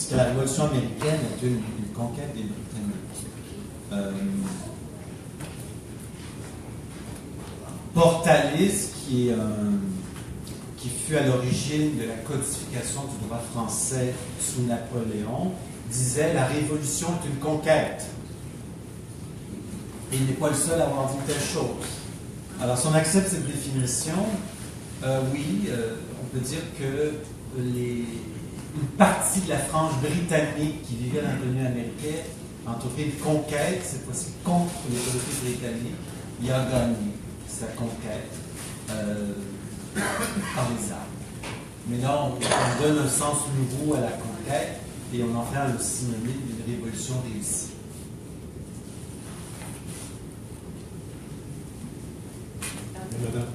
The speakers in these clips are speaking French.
Parce que la Révolution américaine est une conquête des Britanniques. Portalis, qui fut à l'origine de la codification du droit français sous Napoléon, disait « La Révolution est une conquête ». Et il n'est pas le seul à avoir dit telle chose. Alors, si on accepte cette définition, oui, on peut dire que une partie de la frange britannique qui vivait dans la colonie américaine a entrepris une conquête, cette fois-ci contre les autorités britanniques, il a gagné sa conquête par les armes. Mais là, on donne un sens nouveau à la conquête et on en fait le synonyme d'une révolution réussie. Madame.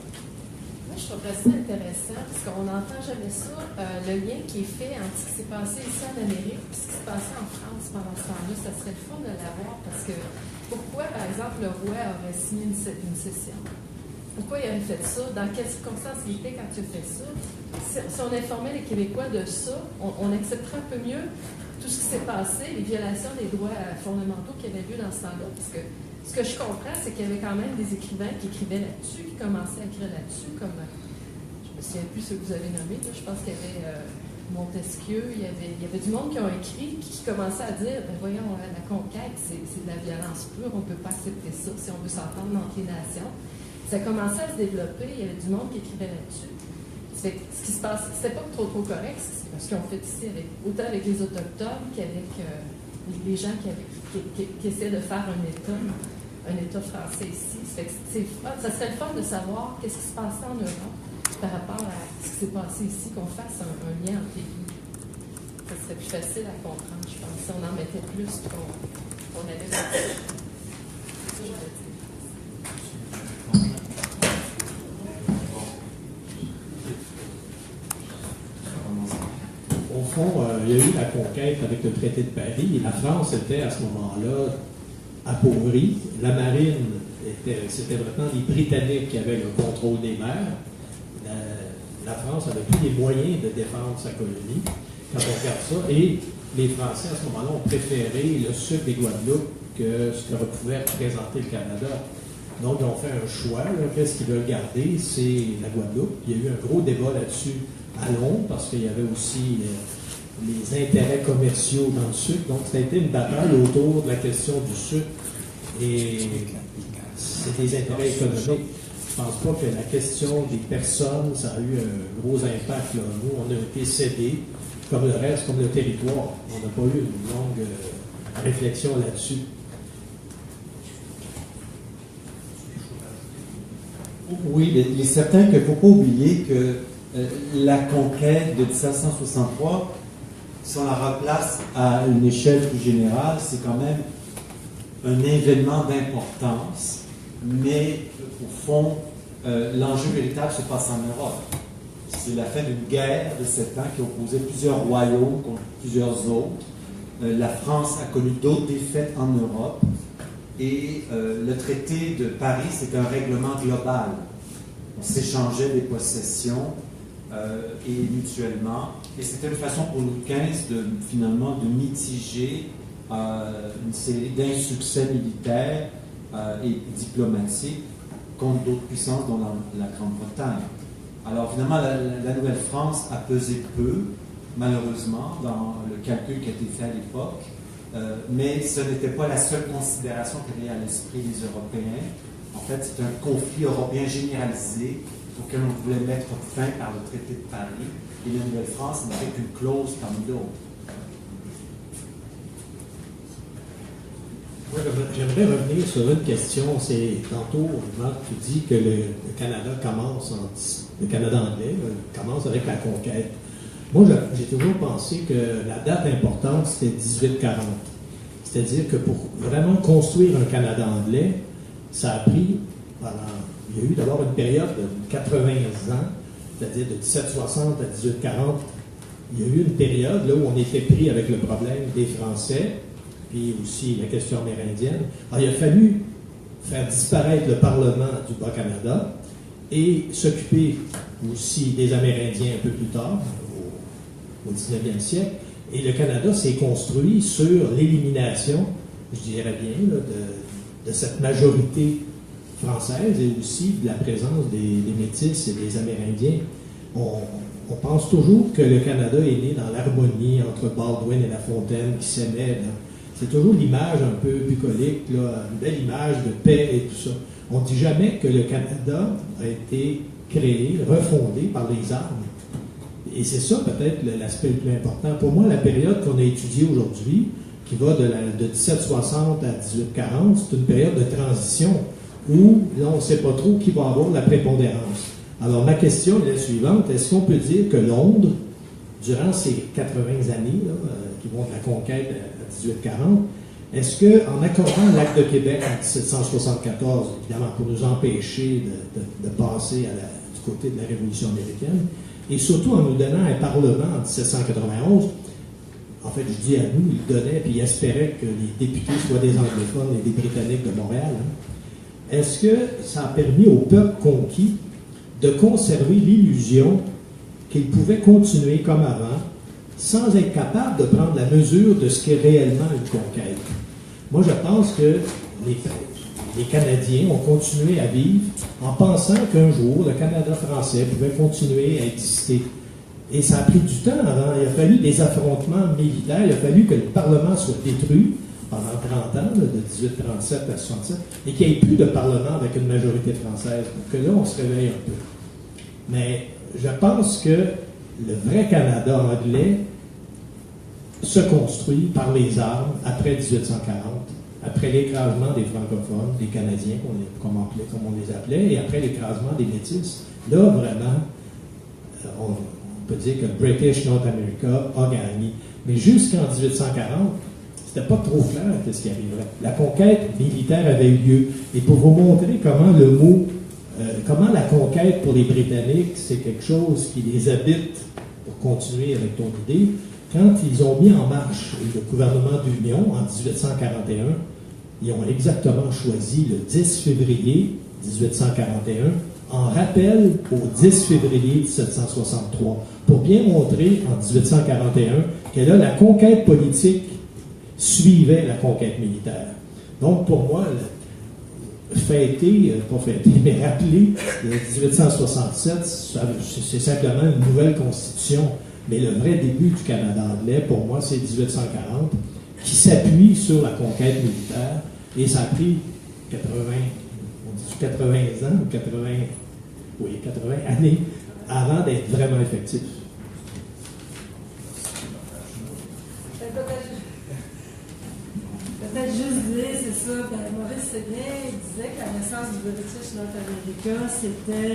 Moi, je trouve ça intéressant parce qu'on n'entend jamais ça, le lien qui est fait entre ce qui s'est passé ici en Amérique et ce qui s'est passé en France pendant ce temps-là. Ça serait le fun de l'avoir parce que pourquoi, par exemple, le roi aurait signé une cession? Pourquoi il aurait fait ça? Dans quelles circonstances il était quand il a fait ça? Si on informait les Québécois de ça, on accepterait un peu mieux tout ce qui s'est passé, les violations des droits fondamentaux qu'il y avait lieu dans ce temps-là. Parce que ce que je comprends, c'est qu'il y avait quand même des écrivains qui écrivaient là-dessus, qui commençaient à écrire là-dessus, comme, je ne me souviens plus ceux que vous avez nommés, là, je pense qu'il y avait Montesquieu, il y avait du monde qui ont écrit, qui commençait à dire, ben voyons, la conquête, c'est de la violence pure, on ne peut pas accepter ça si on veut s'entendre entre les nations. Ça commençait à se développer, il y avait du monde qui écrivait là-dessus. Ce qui se passe, c'était pas trop correct, ce qu'ils ont fait ici, autant avec les Autochtones qu'avec les gens qui essaient de faire un État français ici. Ça serait le fun de savoir qu'est-ce qui se passait en Europe par rapport à ce qui s'est passé ici, qu'on fasse un lien entre les deux. Ça serait plus facile à comprendre, je pense, si on en mettait plus qu'on allait voir ça. C'est ça que je voulais dire. Au fond, il y a eu la conquête avec le traité de Paris et la France était à ce moment-là appauvrie. La marine, c'était vraiment les Britanniques qui avaient le contrôle des mers. La France avait plus les moyens de défendre sa colonie, quand on regarde ça. Et les Français, à ce moment-là, ont préféré le sud des Guadeloupe que ce que pouvait représenter le Canada. Donc, ils ont fait un choix. Qu'est-ce qu'ils veulent garder? C'est la Guadeloupe. Il y a eu un gros débat là-dessus à Londres, parce qu'il y avait aussi les intérêts commerciaux dans le sud. Donc, ça a été une bataille autour de la question du sud. Et c'est des intérêts économiques. Je ne pense pas que la question des personnes, ça a eu un gros impact. Là. Nous, on a été cédés, comme le reste, comme le territoire. On n'a pas eu une longue réflexion là-dessus. Oui, mais il est certain qu'il ne faut pas oublier que la conquête de 1763, si on la replace à une échelle plus générale, c'est quand même un événement d'importance, mais au fond, l'enjeu véritable se passe en Europe. C'est la fin d'une guerre de 7 ans qui opposait plusieurs royaumes contre plusieurs autres. La France a connu d'autres défaites en Europe. Et le traité de Paris, c'est un règlement global. On s'échangeait des possessions et mutuellement. Et c'était une façon pour Louis XV finalement de mitiger une série d'insuccès militaires et diplomatiques contre d'autres puissances, dont la Grande-Bretagne. Alors finalement, la Nouvelle-France a pesé peu, malheureusement, dans le calcul qui a été fait à l'époque. Mais ce n'était pas la seule considération qui avait à l'esprit des Européens. En fait, c'est un conflit européen généralisé auquel on voulait mettre fin par le traité de Paris. Et la Nouvelle-France n'était qu'une clause parmi d'autres. Oui, j'aimerais revenir sur une question. C'est tantôt, Marc, tu dis que le Canada le Canada anglais commence avec la conquête. Moi, j'ai toujours pensé que la date importante, c'était 1840. C'est-à-dire que pour vraiment construire un Canada anglais, ça a pris il y a eu d'abord une période de 80 ans, c'est-à-dire de 1760 à 1840. Il y a eu une période là où on était pris avec le problème des Français, puis aussi la question amérindienne. Alors, il a fallu faire disparaître le Parlement du Bas-Canada et s'occuper aussi des Amérindiens un peu plus tard, au 19e siècle. Et le Canada s'est construit sur l'élimination, je dirais bien, là, de cette majorité française et aussi de la présence des Métis et des Amérindiens. On pense toujours que le Canada est né dans l'harmonie entre Baldwin et La Fontaine qui s'aimaient. C'est toujours l'image un peu bucolique, là, une belle image de paix et tout ça. On ne dit jamais que le Canada a été créé, refondé par les armes. Et c'est ça peut-être l'aspect le plus important. Pour moi, la période qu'on a étudiée aujourd'hui, qui va de 1760 à 1840, c'est une période de transition où là, on ne sait pas trop qui va avoir la prépondérance. Alors, ma question est la suivante. Est-ce qu'on peut dire que Londres, durant ces 80 années là, qui vont de la conquête à 1840, est-ce qu'en accordant l'acte de Québec en 1774, évidemment pour nous empêcher de passer du côté de la Révolution américaine, et surtout en nous donnant un Parlement en 1791, en fait, je dis à nous, il donnait puis il espérait que les députés soient des anglophones et des Britanniques de Montréal, est-ce que ça a permis au peuple conquis de conserver l'illusion qu'il pouvait continuer comme avant, sans être capable de prendre la mesure de ce qu'est réellement une conquête? Moi, je pense que les Canadiens ont continué à vivre en pensant qu'un jour, le Canada français pouvait continuer à exister. Et ça a pris du temps avant. Il a fallu des affrontements militaires, il a fallu que le Parlement soit détruit pendant 30 ans, là, de 1837 à 67, et qu'il n'y ait plus de Parlement avec une majorité française. Donc que là, on se réveille un peu. Mais je pense que le vrai Canada anglais se construit par les armes après 1840, après l'écrasement des francophones, des Canadiens, comme on les appelait, et après l'écrasement des Métis. Là, vraiment, on peut dire que British North America a gagné. Mais jusqu'en 1840, c'était pas trop clair ce qui arriverait. La conquête militaire avait eu lieu. Et pour vous montrer comment comment la conquête pour les Britanniques, c'est quelque chose qui les habite, pour continuer avec ton idée, quand ils ont mis en marche le gouvernement d'union en 1841, ils ont exactement choisi le 10 février 1841 en rappel au 10 février 1763, pour bien montrer en 1841 que là, la conquête politique suivait la conquête militaire. Donc, pour moi, mais rappeler 1867, c'est simplement une nouvelle constitution. Mais le vrai début du Canada anglais, pour moi, c'est 1840, qui s'appuie sur la conquête militaire. Et ça a pris 80 ans, 80 années avant d'être vraiment effectif. Peut-être juste dire, c'est ça, Maurice Séguin disait que la naissance du British North America, c'était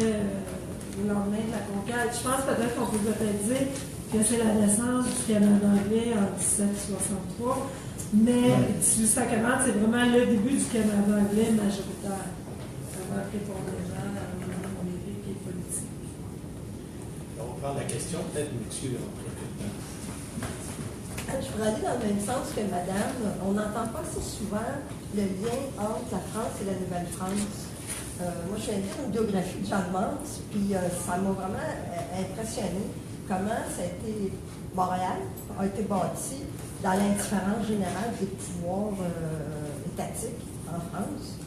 le lendemain de la conquête. Je pense peut-être qu'on peut dire que c'est la naissance du Canada anglais en 1763, mais 1840, c'est vraiment le début du Canada anglais majoritaire, avant prépondérant dans le numérique et politique. On va prendre la question, peut-être, monsieur, on prend plus de temps. Je voudrais aller dans le même sens que madame. On n'entend pas si souvent le lien entre la France et la Nouvelle-France. Moi, je viens de lire une biographie de Jeanne Mance, puis ça m'a vraiment impressionné comment ça a été, Montréal a été bâti dans l'indifférence générale des pouvoirs étatiques en France.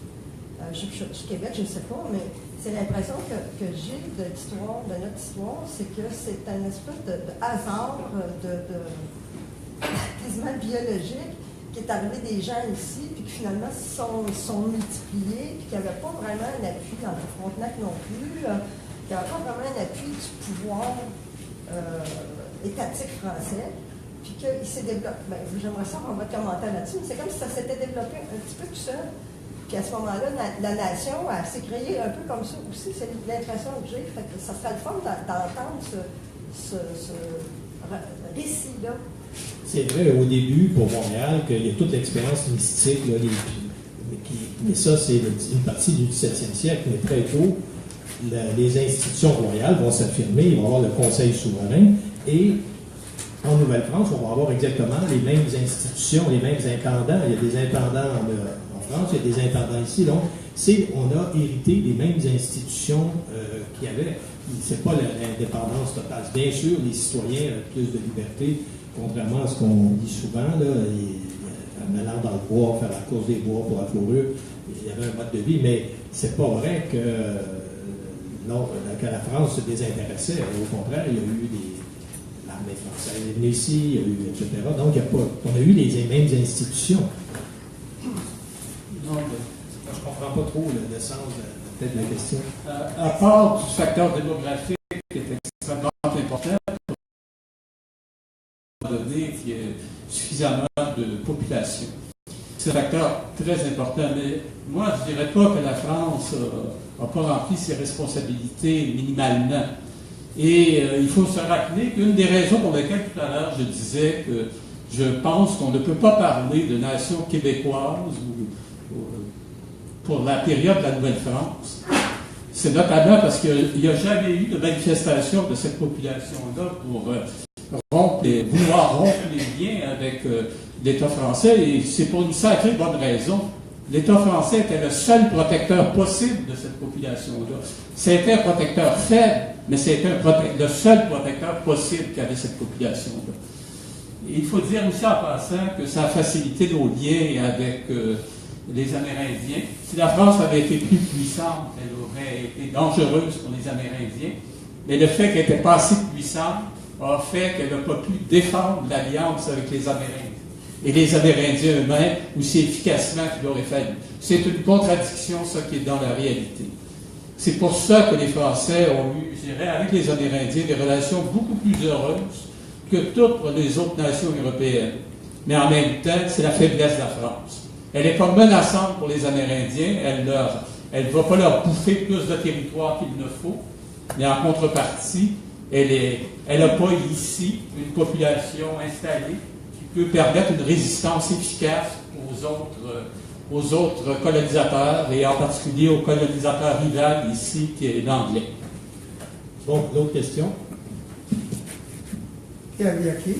Je suis Québec, je ne sais pas, mais c'est l'impression que j'ai de l'histoire, de notre histoire, c'est que c'est un espèce de hasard, quasiment biologique, qui est arrivé des gens ici, puis qui finalement sont multipliés, puis qui n'avaient pas vraiment un appui dans le Frontenac non plus, qui n'avaient pas vraiment un appui du pouvoir étatique français, puis qu'il s'est développé. Ben, j'aimerais ça avoir votre commentaire là-dessus, mais c'est comme si ça s'était développé un petit peu tout seul. Puis à ce moment-là, la nation, elle s'est créée un peu comme ça aussi, c'est l'impression que j'ai. Fait que ça serait le fun d'entendre ce récit-là. C'est vrai au début pour Montréal qu'il y a toute l'expérience mystique, là, mais ça c'est une partie du 17e siècle, mais très tôt, les institutions royales vont s'affirmer, il va y avoir le Conseil souverain, et en Nouvelle-France, on va avoir exactement les mêmes institutions, les mêmes intendants. Il y a des intendants en France, il y a des intendants ici, donc c'est on a hérité des mêmes institutions qu'il y avait. C'est pas l'indépendance totale. Bien sûr, les citoyens avaient plus de liberté, contrairement à ce qu'on dit souvent, là, en allant dans le bois, faire la course des bois pour la fourrure, il y avait un mode de vie, mais c'est pas vrai que la France se désintéressait. Au contraire, il y a eu l'armée française est venue ici, il y a eu, etc. Donc, on a eu les mêmes institutions. Non, je ne comprends pas trop le sens de la question. À part du facteur démographique qui est extrêmement important, pour donner qu'il y ait suffisamment de population. C'est un facteur très important, mais moi, je ne dirais pas que la France n'a pas rempli ses responsabilités minimalement. Et il faut se rappeler qu'une des raisons pour lesquelles tout à l'heure je disais que je pense qu'on ne peut pas parler de nation québécoise pour la période de la Nouvelle-France, c'est notamment parce qu'il n'y a jamais eu de manifestation de cette population-là pour vouloir rompre les liens avec l'État français, et c'est pour une sacrée bonne raison. L'État français était le seul protecteur possible de cette population-là. C'était un protecteur faible, mais c'était le seul protecteur possible qu'avait cette population-là. Et il faut dire aussi en passant que ça a facilité nos liens avec les Amérindiens. Si la France avait été plus puissante, elle aurait été dangereuse pour les Amérindiens, mais le fait qu'elle n'était pas assez puissante a fait qu'elle n'a pas pu défendre l'alliance avec les Amérindiens. Et les Amérindiens eux-mêmes, aussi efficacement qu'il aurait fallu. C'est une contradiction, ça, qui est dans la réalité. C'est pour ça que les Français ont eu, je dirais, avec les Amérindiens, des relations beaucoup plus heureuses que toutes les autres nations européennes. Mais en même temps, c'est la faiblesse de la France. Elle n'est pas menaçante pour les Amérindiens, elle ne va pas leur bouffer plus de territoire qu'il ne faut, mais en contrepartie, elle n'a pas ici une population installée qui peut permettre une résistance efficace aux autres colonisateurs, et en particulier au colonisateur rival ici, qui est l'anglais. Bon, d'autres questions? Pierre Biaki.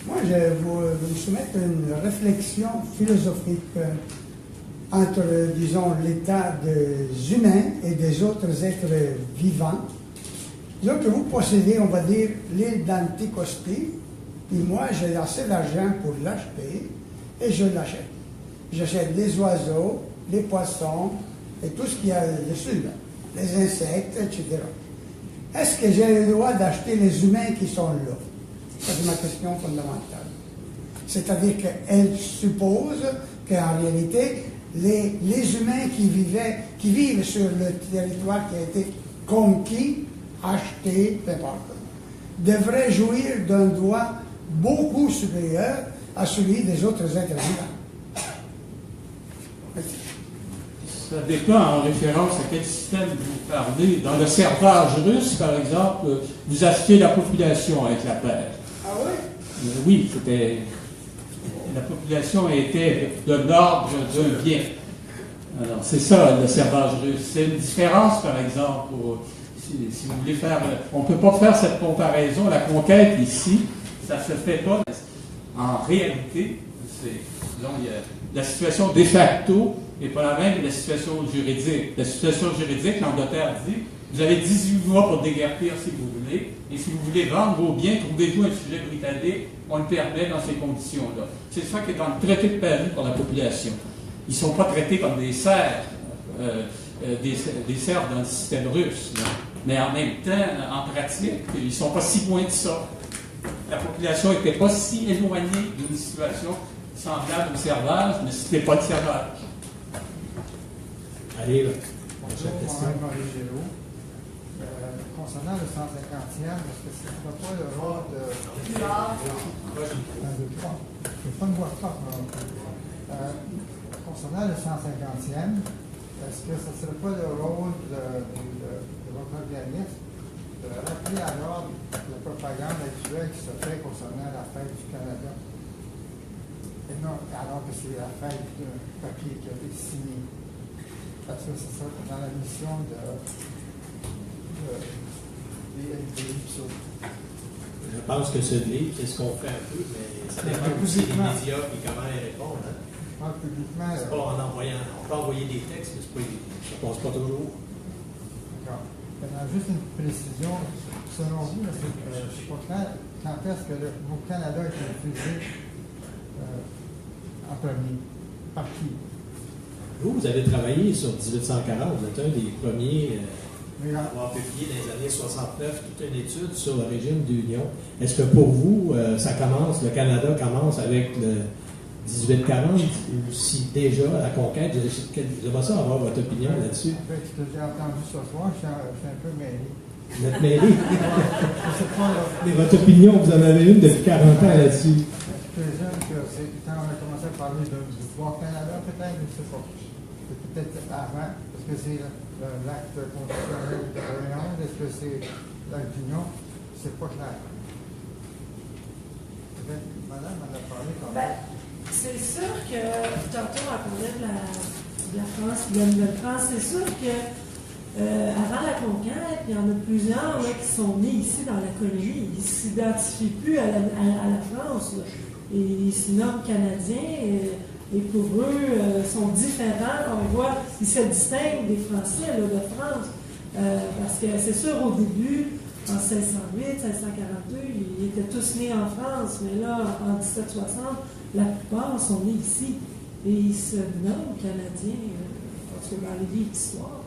Moi, je vais vous soumettre une réflexion philosophique entre, disons, l'état des humains et des autres êtres vivants. Disons que vous possédez, on va dire, l'île d'Anticosti, et moi, j'ai assez d'argent pour l'acheter, et je l'achète. J'achète les oiseaux, les poissons, et tout ce qu'il y a dessus, là, les insectes, etc. Est-ce que j'ai le droit d'acheter les humains qui sont là? C'est ma question fondamentale. C'est-à-dire qu'elle suppose qu'en réalité, les humains qui vivent sur le territoire qui a été conquis, acheté, peu importe, devraient jouir d'un droit beaucoup supérieur à celui des autres êtres vivants. Ça dépend en référence à quel système vous parlez. Dans le servage russe, par exemple, vous achetez la population avec la terre. Ah oui? Oui, la population était de l'ordre d'un bien. Alors, c'est ça, le servage russe. C'est une différence, par exemple, si vous voulez faire... On ne peut pas faire cette comparaison. La conquête, ici, ça ne se fait pas. En réalité, la situation de facto n'est pas la même que la situation juridique. La situation juridique, l'Angleterre dit, vous avez 18 mois pour déguerpir si vous voulez, et si vous voulez vendre vos biens, trouvez-vous un sujet britannique, on le permet dans ces conditions-là. C'est ça qui est dans le traité de Paris pour la population. Ils ne sont pas traités comme des serfs, des serfs dans le système russe. Là. Mais en même temps, en pratique, ils ne sont pas si loin de ça. La population n'était pas si éloignée d'une situation semblable au servage, mais ce n'était pas le servage. Allez, là. Bonjour, Marie Géraud. Concernant le 150e, est-ce que ce ne sera pas le rôle de... Je ne vais pas me voir pas. Concernant le 150e, est-ce que ce ne serait pas le rôle de votre organisme de rappeler à l'ordre la propagande actuelle qui se fait concernant la fête du Canada? Et non, alors que c'est la fête d'un papier qui a été signé. Parce que c'est ça, dans la mission Je pense que ce livre, c'est ce qu'on fait un peu, mais ça dépend aussi des médias et comment ils répondent. Hein? parle publiquement. C'est pas en envoyant. On peut envoyer des textes, mais ça passe pas toujours. D'accord. Maintenant, juste une précision. Selon vous, c'est pas clair. Quand est-ce que le mot Canada a été utilisé en premier? Par qui? Vous avez travaillé sur 1840. Vous êtes un des premiers Oui, à avoir publié dans les années 69 toute une étude sur le régime d'union. Est-ce que pour vous, le Canada commence avec le 1840 ou si déjà la conquête, j'aimerais ça avoir votre opinion là-dessus. En fait, ce que j'ai entendu ce soir, je suis un peu mêlé. Vous êtes mêlé? Mais votre opinion, vous en avez une depuis 40 ans là-dessus. Je présume que c'est quand on a commencé à parler du pouvoir Canada, peut-être, je ne sais pas. C'est peut-être avant, parce que c'est l'acte constitutionnel de 91, est-ce que c'est l'acte d'union? C'est pas clair. Peut-être, madame en a parlé quand même. C'est sûr que, tantôt on parlait de la France, de la Nouvelle-France, c'est sûr que avant la conquête, il y en a plusieurs là, qui sont nés ici dans la colonie. Ils ne s'identifient plus à la France. Là. Et ils se nomment Canadiens. Et pour eux, sont différents. On voit, ils se distinguent des Français là, de France. Parce que c'est sûr, au début, en 1608, 1642, ils étaient tous nés en France. Mais là, en 1760, la plupart sont nés ici. Et ils se nomment Canadiens. Parce que dans les livres d'histoire,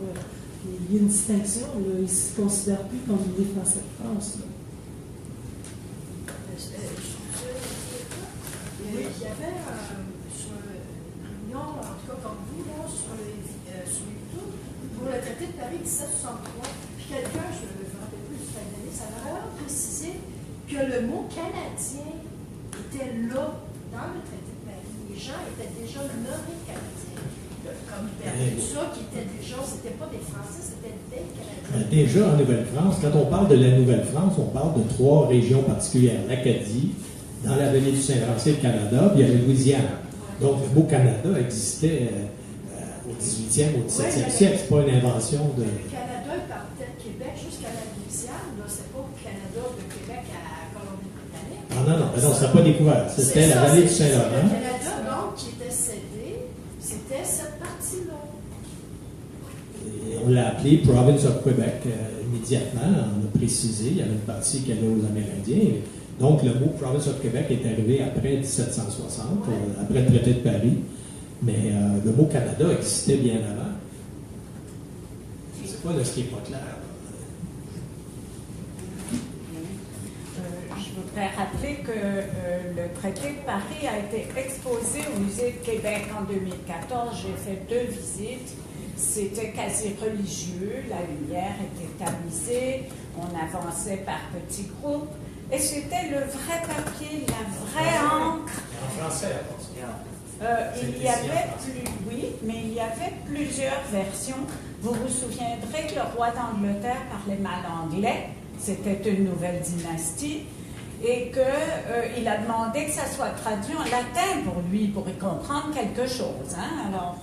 il y a une distinction. Là. Ils ne se considèrent plus comme des Français de France. Là. Il y avait sur l'Union, en tout cas comme vous, là, sur YouTube, pour le traité de Paris 1763, puis quelqu'un, je ne me rappelle plus du fin d'année, ça m'a vraiment précisé que le mot canadien était là, dans le traité de Paris. Les gens étaient déjà nommés canadiens. Comme ça, qui était déjà, c'était pas des Français, c'était des Canadiens. Déjà en Nouvelle-France, quand on parle de la Nouvelle-France, on parle de 3 régions particulières. L'Acadie, dans la vallée du Saint-Laurent, le Canada, puis il y avait Louisiane. Donc le mot Canada existait au 18e, au 17e siècle. C'est pas une invention de. Le Canada, il partait de Québec jusqu'à la Louisiane. C'est pas le Canada de Québec à la Colombie-Britannique. Ah non, c'était pas découvert. C'était la vallée du Saint-Laurent. Le Canada, donc, qui était cédé, c'était cette partie-là. Et on l'a appelé Province of Quebec immédiatement. On a précisé, il y avait une partie qui allait aux Amérindiens. Donc, le mot Province of Quebec est arrivé après 1760, après le traité de Paris. Mais le mot Canada existait bien avant. C'est quoi de ce qui n'est pas clair? Je voudrais rappeler que le traité de Paris a été exposé au Musée de Québec en 2014. J'ai fait 2 visites. C'était quasi religieux. La lumière était tamisée. On avançait par petits groupes. Et c'était le vrai papier, la vraie encre. En français, il y avait mais il y avait plusieurs versions. Vous vous souviendrez que le roi d'Angleterre parlait mal anglais. C'était une nouvelle dynastie. Et qu'il a demandé que ça soit traduit en latin pour lui, pour y comprendre quelque chose. Hein? Alors,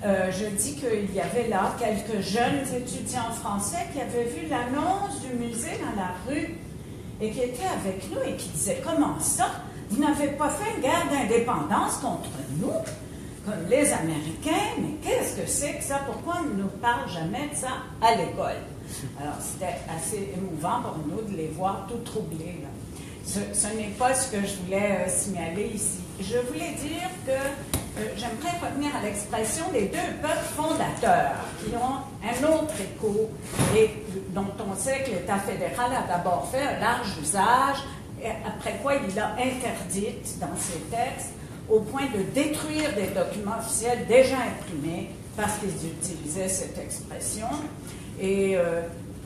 je dis qu'il y avait là quelques jeunes étudiants français qui avaient vu l'annonce du musée dans la rue et qui étaient avec nous et qui disaient « Comment ça? Vous n'avez pas fait une guerre d'indépendance contre nous, comme les Américains? Mais qu'est-ce que c'est que ça? Pourquoi on ne nous parle jamais de ça à l'école? » Alors, c'était assez émouvant pour nous de les voir tout troublés. Là. Ce n'est pas ce que je voulais signaler ici. Je voulais dire que j'aimerais revenir à l'expression des 2 peuples fondateurs qui ont un autre écho et dont on sait que l'État fédéral a d'abord fait un large usage, et après quoi il l'a interdite dans ses textes au point de détruire des documents officiels déjà imprimés parce qu'ils utilisaient cette expression. Et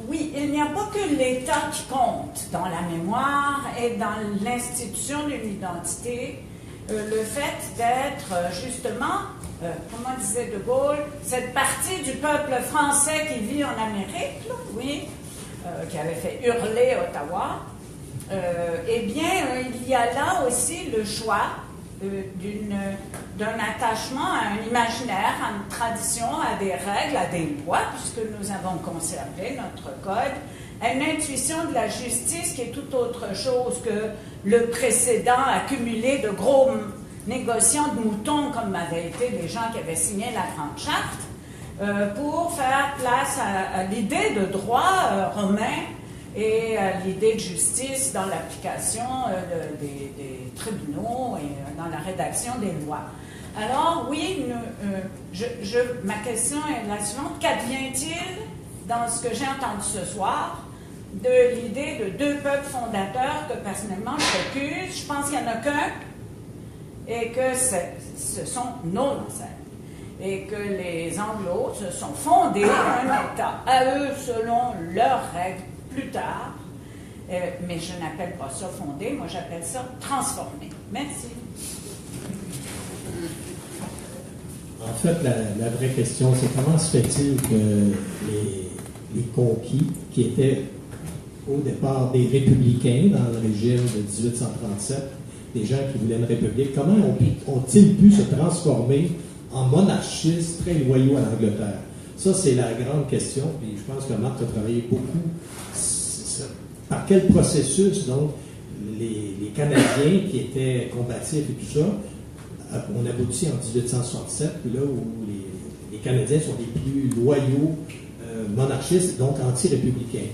oui, il n'y a pas que l'État qui compte dans la mémoire et dans l'institution d'une identité. Le fait d'être justement, comment disait De Gaulle, cette partie du peuple français qui vit en Amérique, là, qui avait fait hurler Ottawa, eh bien, il y a là aussi le choix d'un attachement à un imaginaire, à une tradition, à des règles, à des lois, puisque nous avons conservé notre code, à une intuition de la justice qui est tout autre chose que le précédent accumulé de gros négociants de moutons, comme m'avaient été les gens qui avaient signé la Grande Charte, pour faire place à l'idée de droit romain et à l'idée de justice dans l'application des tribunaux et dans la rédaction des lois. Alors, oui, ma question est la suivante. Qu'advient-il dans ce que j'ai entendu ce soir de l'idée de deux peuples fondateurs que personnellement je récuse? Je pense qu'il n'y en a qu'un et que ce sont nos ancêtres. Et que les Anglos se sont fondés un État à eux selon leurs règles plus tard. Mais je n'appelle pas ça fondé, moi j'appelle ça transformé. Merci. En fait, la vraie question, c'est comment se fait-il que les conquis, qui étaient au départ des républicains dans le régime de 1837, des gens qui voulaient une république, comment ont-ils pu se transformer en monarchistes très loyaux à l'Angleterre? Ça, c'est la grande question, puis je pense que Marc a travaillé beaucoup. Par quel processus, donc, les Canadiens qui étaient combatifs et tout ça, on aboutit en 1867, puis là où les Canadiens sont les plus loyaux monarchistes, donc anti-républicains.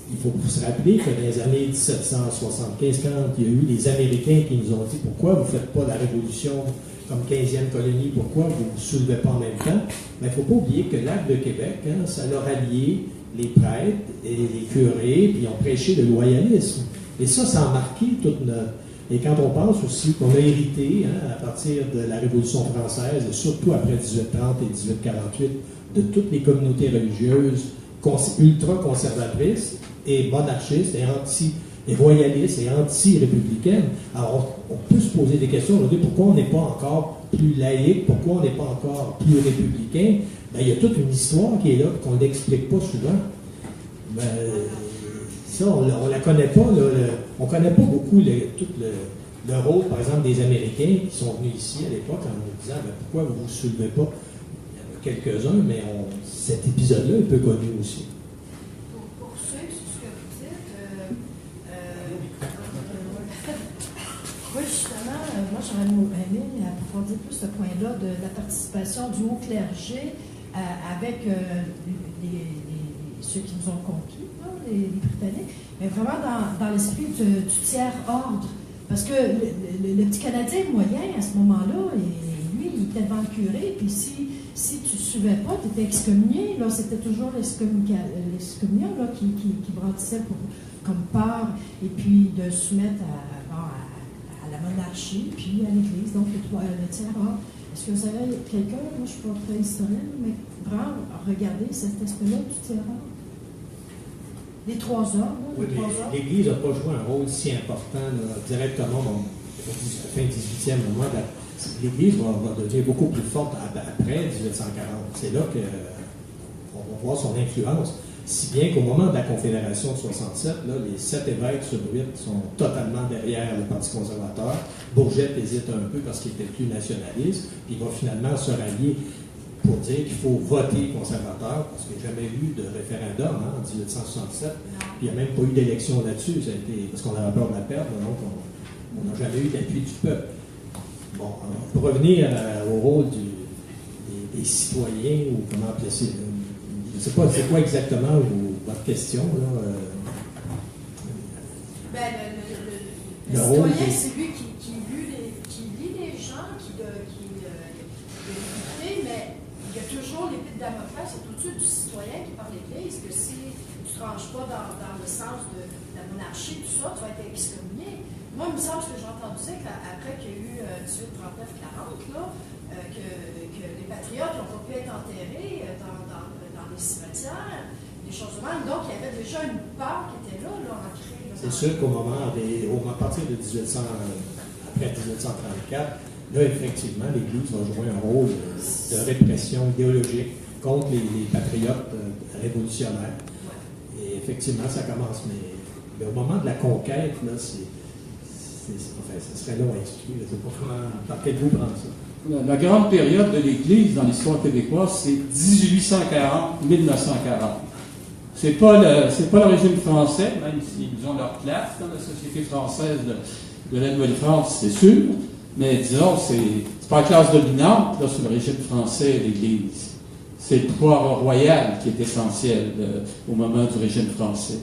Il faut se rappeler que dans les années 1775, quand il y a eu les Américains qui nous ont dit « Pourquoi vous ne faites pas la révolution comme 15e colonie, pourquoi vous ne vous soulevez pas en même temps? » Mais il ne faut pas oublier que l'Acte de Québec, ça leur a lié les prêtres et les curés, puis ils ont prêché le loyalisme. Et ça a marqué toute notre... Et quand on pense aussi qu'on a hérité, à partir de la Révolution française, et surtout après 1830 et 1848, de toutes les communautés religieuses ultra-conservatrices et monarchistes et royalistes et anti-républicaines. Alors, on peut se poser des questions aujourd'hui, pourquoi on n'est pas encore plus laïque, pourquoi on n'est pas encore plus républicain? Ben, il y a toute une histoire qui est là, qu'on n'explique pas souvent. Ben, ça, on ne la connaît pas. On ne connaît pas beaucoup tout le rôle, par exemple, des Américains qui sont venus ici à l'époque en nous disant ben, pourquoi vous ne vous soulevez pas? Il y en a quelques-uns, mais cet épisode-là est peu connu aussi. Pour suivre ce que vous dites, oui, justement, moi j'aurais aimé approfondir plus ce point-là de la participation du haut clergé avec ceux qui nous ont conquis, là, les Britanniques, mais vraiment dans l'esprit du tiers-ordre. Parce que le petit Canadien moyen, à ce moment-là, lui, il était devant le curé, puis si tu ne suivais pas, tu étais excommunié. Là, c'était toujours l'excommunion qui brandissait comme peur, et puis de soumettre à la monarchie, puis à l'Église, donc le tiers-ordre. Est-ce que vous avez quelqu'un, moi je ne suis pas très historienne, mais vraiment regarder cet aspect-là du tiers-ordre? Les trois ordres. Oui, l'Église n'a pas joué un rôle si important directement au fin 18e moment. L'Église va devenir beaucoup plus forte après 1840. C'est là qu'on va voir son influence. Si bien qu'au moment de la Confédération de 67, là, les 7 évêques sur 8 sont totalement derrière le Parti conservateur. Bourget hésite un peu parce qu'il était plus nationaliste. Puis il va finalement se rallier pour dire qu'il faut voter conservateur, parce qu'il n'y a jamais eu de référendum en 1867. Puis il n'y a même pas eu d'élection là-dessus, parce qu'on avait peur de la perdre, donc on n'a jamais eu d'appui du peuple. Bon, pour revenir au rôle des citoyens, ou comment appeler ça, je ne sais pas, c'est quoi exactement votre question, là? Le citoyen, c'est lui qui lit les gens, mais il y a toujours l'épée de Damoclès, c'est au-dessus du citoyen qui parle de l'Église, que si tu ne tranches pas dans le sens de la monarchie, tout ça, tu vas être excommunié. Moi, il me semble que j'ai entendu ça qu'après qu'il y a eu 1839-40, que les patriotes n'ont pas pu être enterrés dans les cimetières, des choses de même. Donc, il y avait déjà une peur qui était là ancrée. C'est sûr qu'au moment, à partir de 1800, après 1834, là, effectivement, l'Église va jouer un rôle de répression idéologique contre les patriotes révolutionnaires. Ouais. Et effectivement, ça commence. Mais au moment de la conquête, là, ça serait long à expliquer. Je ne sais pas par quel bout prendre ça. La grande période de l'Église dans l'histoire québécoise, c'est 1840-1940. C'est pas le régime français, même s'ils ont leur place dans la société française de la Nouvelle-France, c'est sûr. Mais disons, c'est pas la classe dominante là, sous le régime français, l'Église. C'est le pouvoir royal qui est essentiel au moment du régime français.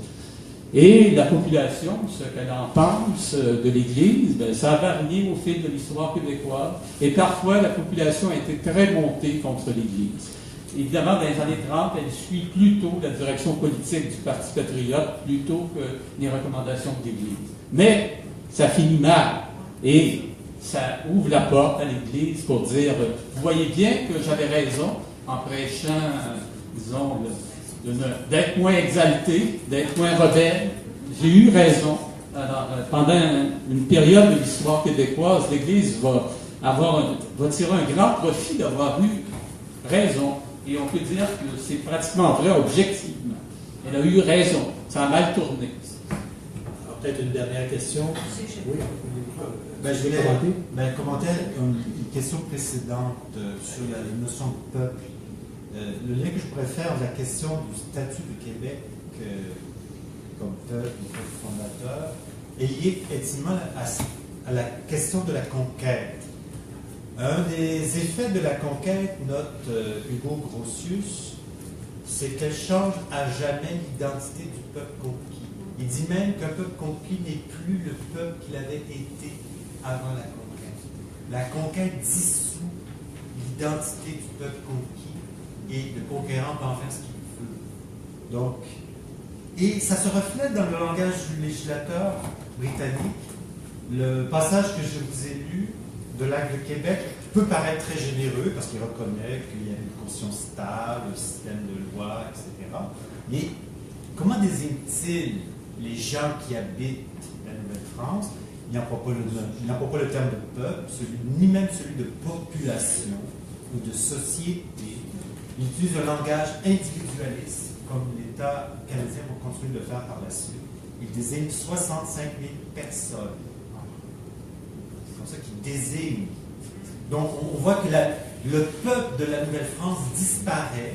Et la population, ce qu'elle en pense de l'Église, ben, ça a varié au fil de l'histoire québécoise. Et parfois, la population a été très montée contre l'Église. Évidemment, dans les années 30, elle suit plutôt la direction politique du Parti patriote plutôt que les recommandations de l'Église. Mais ça finit mal. Et ça ouvre la porte à l'Église pour dire, vous voyez bien que j'avais raison en prêchant, disons, d'être moins exalté, d'être moins rebelle. J'ai eu raison. Alors, pendant une période de l'histoire québécoise, l'Église va tirer un grand profit d'avoir eu raison. Et on peut dire que c'est pratiquement vrai objectivement. Elle a eu raison. Ça a mal tourné. Alors, peut-être une dernière question. Oui. Je voulais commenter une question précédente sur la notion de peuple. Le lien que je pourrais faire de la question du statut du Québec comme peuple fondateur est lié effectivement à la question de la conquête. Un des effets de la conquête, note Hugo Grotius, c'est qu'elle change à jamais l'identité du peuple conquis. Il dit même qu'un peuple conquis n'est plus le peuple qu'il avait été avant la conquête. La conquête dissout l'identité du peuple conquis et le conquérant peut en faire ce qu'il veut. Donc, et ça se reflète dans le langage du législateur britannique. Le passage que je vous ai lu de l'Acte de Québec peut paraître très généreux parce qu'il reconnaît qu'il y a une constitution stable, un système de loi, etc. Mais comment désigne-t-il les gens qui habitent la Nouvelle-France? Il n'emploie pas le terme de peuple, ni même celui de population ou de société. Il utilise un langage individualiste, comme l'État canadien va continuer de le faire par la suite. Il désigne 65 000 personnes. C'est comme ça qu'il désigne. Donc, on voit que le peuple de la Nouvelle-France disparaît.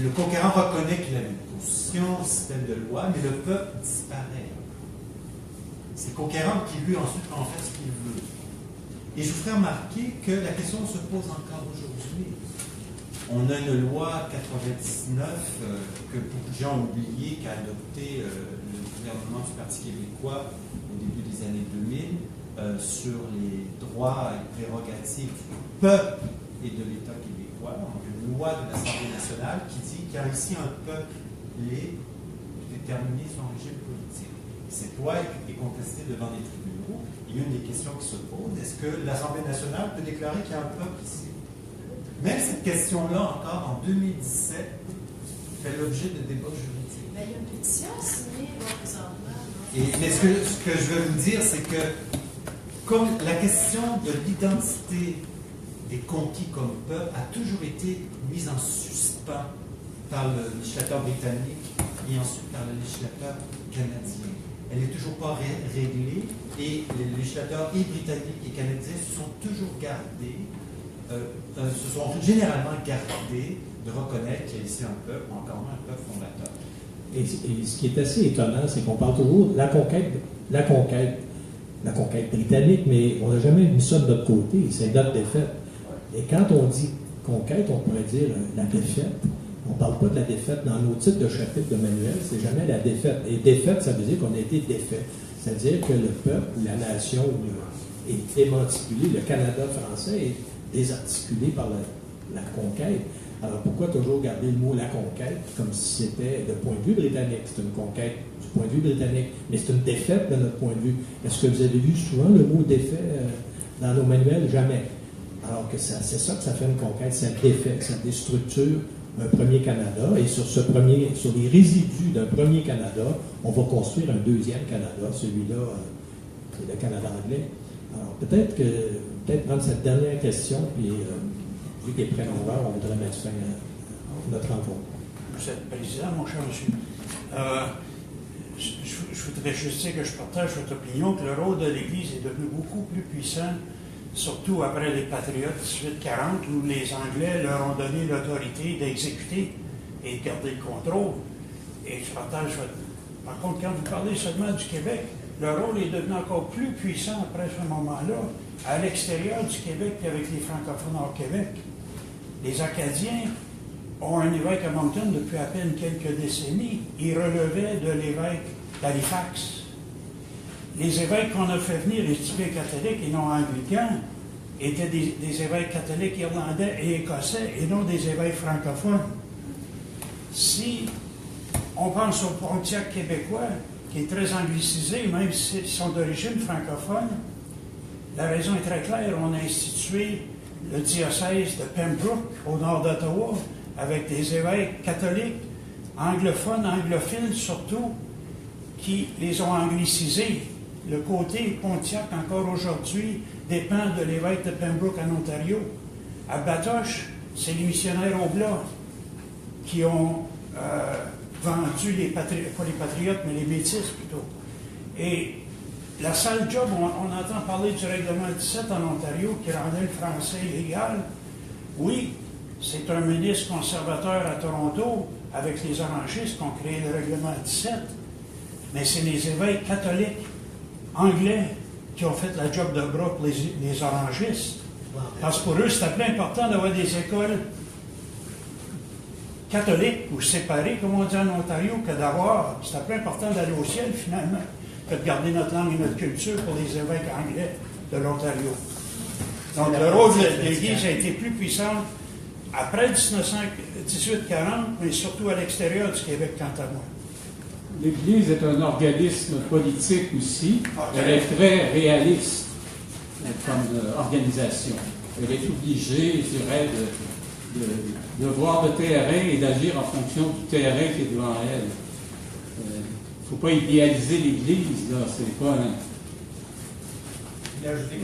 Le conquérant reconnaît qu'il a une constitution, un système de loi, mais le peuple disparaît. C'est le conquérant qui, lui, ensuite, en fait ce qu'il veut. Et je vous ferai remarquer que la question se pose encore aujourd'hui. On a une loi 99 que beaucoup de gens ont oublié qu'a adopté le gouvernement du Parti québécois au début des années 2000 sur les droits et prérogatives du peuple et de l'État québécois. Donc une loi de l'Assemblée nationale qui dit qu'il y a ici un peuple lié déterminer son régime politique. Cette loi est contestée devant les tribunaux. Il y a une des questions qui se pose, est-ce que l'Assemblée nationale peut déclarer qu'il y a un peuple ici? Même cette question-là, encore en 2017, fait l'objet de débats juridiques. Mais il y a une pétition signée présentement. Mais ce que je veux vous dire, c'est que comme la question de l'identité des conquis comme peuple a toujours été mise en suspens par le législateur britannique et ensuite par le législateur canadien. Elle n'est toujours pas réglée et les législateurs et britanniques et canadiens se sont toujours gardés, se sont généralement gardés de reconnaître qu'il y a ici un peuple, ou encore moins un peuple fondateur. Et ce qui est assez étonnant, c'est qu'on parle toujours de la conquête britannique, mais on n'a jamais mis ça de notre côté, c'est notre défaite. Et quand on dit conquête, on pourrait dire la défaite. On ne parle pas de la défaite. Dans nos titres de chapitre de manuel, c'est jamais la défaite. Et défaite, ça veut dire qu'on a été défait. C'est-à-dire que le peuple, la nation est émancipé, le Canada français est désarticulé par la conquête. Alors pourquoi toujours garder le mot la conquête comme si c'était de point de vue britannique? C'est une conquête du point de vue britannique, mais c'est une défaite de notre point de vue. Est-ce que vous avez vu souvent le mot défait dans nos manuels? Jamais. Alors que c'est ça que ça fait une conquête, ça défait, ça déstructure un premier Canada, et sur les résidus d'un premier Canada, on va construire un deuxième Canada, celui-là, c'est le Canada anglais. Alors peut-être prendre cette dernière question, puis vu qu'il est près de 9 heures, on voudrait mettre fin à notre rencontre. Monsieur le Président, mon cher monsieur, je voudrais juste dire que je partage votre opinion que le rôle de l'Église est devenu beaucoup plus puissant, surtout après les Patriotes 1840, où les Anglais leur ont donné l'autorité d'exécuter et de garder le contrôle. Et je partage votre... Par contre, quand vous parlez seulement du Québec, le rôle est devenu encore plus puissant après ce moment-là, à l'extérieur du Québec et avec les francophones hors Québec. Les Acadiens ont un évêque à Moncton depuis à peine quelques décennies. Il relevait de l'évêque d'Halifax. Les évêques qu'on a fait venir, les typés catholiques et non anglicains, étaient des évêques catholiques irlandais et écossais et non des évêques francophones. Si on pense au Pontiac québécois, qui est très anglicisé, même s'ils sont d'origine francophone, la raison est très claire. On a institué le diocèse de Pembroke, au nord d'Ottawa, avec des évêques catholiques, anglophones, anglophiles surtout, qui les ont anglicisés. Le côté Pontiac, encore aujourd'hui, dépend de l'évêque de Pembroke en Ontario. À Batoche, c'est les missionnaires Oblats qui ont vendu pas les patriotes, mais les métis plutôt. Et la sale job, on entend parler du règlement 17 en Ontario qui rendait le français illégal. Oui, c'est un ministre conservateur à Toronto, avec les orangistes, qui ont créé le règlement 17, mais c'est les évêques catholiques anglais qui ont fait la job de bras pour les orangistes. Parce que pour eux, c'était plus important d'avoir des écoles catholiques ou séparées, comme on dit en Ontario, que d'avoir. C'était plus important d'aller au ciel, finalement, que de garder notre langue et notre culture pour les évêques anglais de l'Ontario. Donc, le rôle de l'Église a été plus puissant après 1840, mais surtout à l'extérieur du Québec, quant à moi. L'Église est un organisme politique aussi. Elle est très réaliste comme organisation. Elle est obligée, je dirais, de voir le terrain et d'agir en fonction du terrain qui est devant elle. Il ne faut pas idéaliser l'Église, là. C'est pas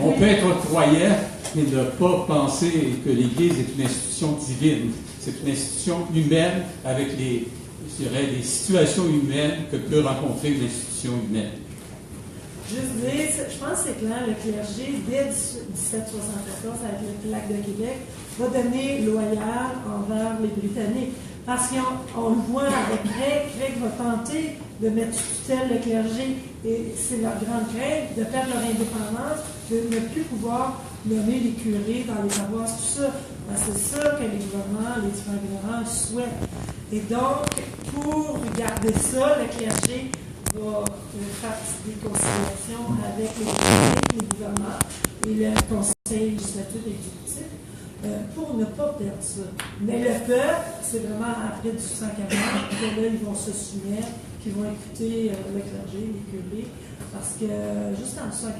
On peut être croyant, mais ne pas penser que l'Église est une institution divine. C'est une institution humaine avec les situations humaines que peut rencontrer une institution humaine. Juste dire, je pense que c'est clair, le clergé, dès 1774, avec le Pacte de Québec, va devenir loyal envers les Britanniques. Parce qu'on le voit avec Craig va tenter de mettre sous tutelle le clergé, et c'est leur grande crainte de perdre leur indépendance, de ne plus pouvoir nommer les curés dans les paroisses, tout ça. C'est ça que les gouvernements, les différents gouvernements souhaitent. Et donc, pour garder ça, le clergé va faire des conciliations avec les gouvernements et le conseil législatif et exécutif pour ne pas perdre ça. Mais le peuple, c'est vraiment après 1840 que là, ils vont se soumettre, qu'ils vont écouter le clergé, les curés, parce que jusqu'en 1840,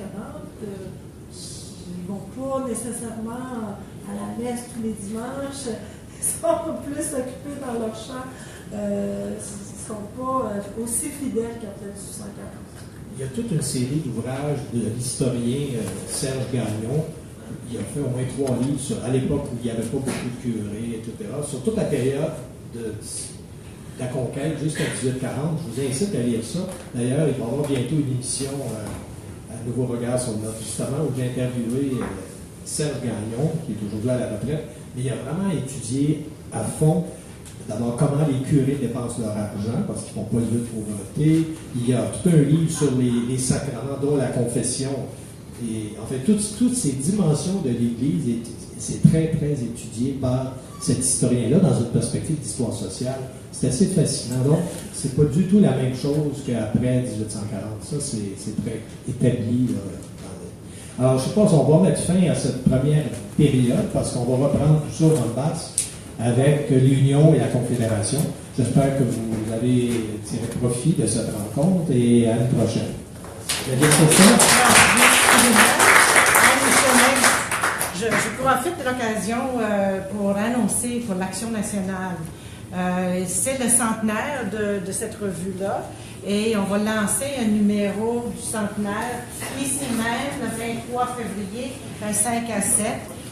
ils ne vont pas nécessairement à la messe tous les dimanches, ils sont plus occupés dans leur champ, ils ne sont pas aussi fidèles qu'après 1840. Il y a toute une série d'ouvrages de l'historien Serge Gagnon. Il a fait au moins 3 livres à l'époque où il n'y avait pas beaucoup de curés, etc., sur toute la période de la conquête jusqu'à 1840. Je vous incite à lire ça. D'ailleurs, il va y avoir bientôt une émission à Nouveau Regard sur notre, justement, où j'ai interviewé Serge Gagnon, qui est aujourd'hui à la retraite, mais il a vraiment étudié à fond d'abord comment les curés dépensent leur argent, parce qu'ils ne font pas le vœu de pauvreté. Il y a tout un livre sur les sacrements, dont la confession. Et en fait, toutes ces dimensions de l'Église, c'est très, très étudié par cet historien-là dans une perspective d'histoire sociale. C'est assez fascinant. Donc, c'est pas du tout la même chose qu'après 1840. Ça, c'est très établi. Alors, je ne sais pas si on va mettre fin à cette première période, parce qu'on va reprendre tout ça en basse avec l'Union et la Confédération. J'espère que vous avez tiré profit de cette rencontre et à une prochaine. La discussion. Je profite de l'occasion pour annoncer pour l'Action nationale. C'est le centenaire de cette revue-là et on va lancer un numéro du centenaire ici même le 23 février, un 5 à 7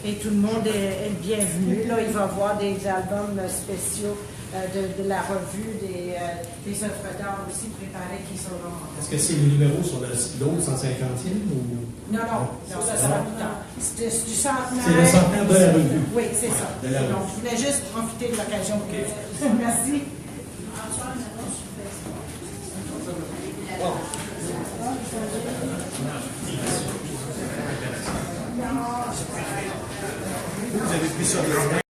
et tout le monde est bienvenu. Là, il va y avoir des albums spéciaux de la revue, des œuvres d'art aussi préparées qui seront... Est-ce que c'est le numéro sur l'autre 150e ou... Non, ça sera plus tard. C'est du centenaire. C'est le centenaire de la revue. Oui, c'est ça. Donc, je voulais juste profiter de l'occasion. Okay. Merci. Vous avez pris ça de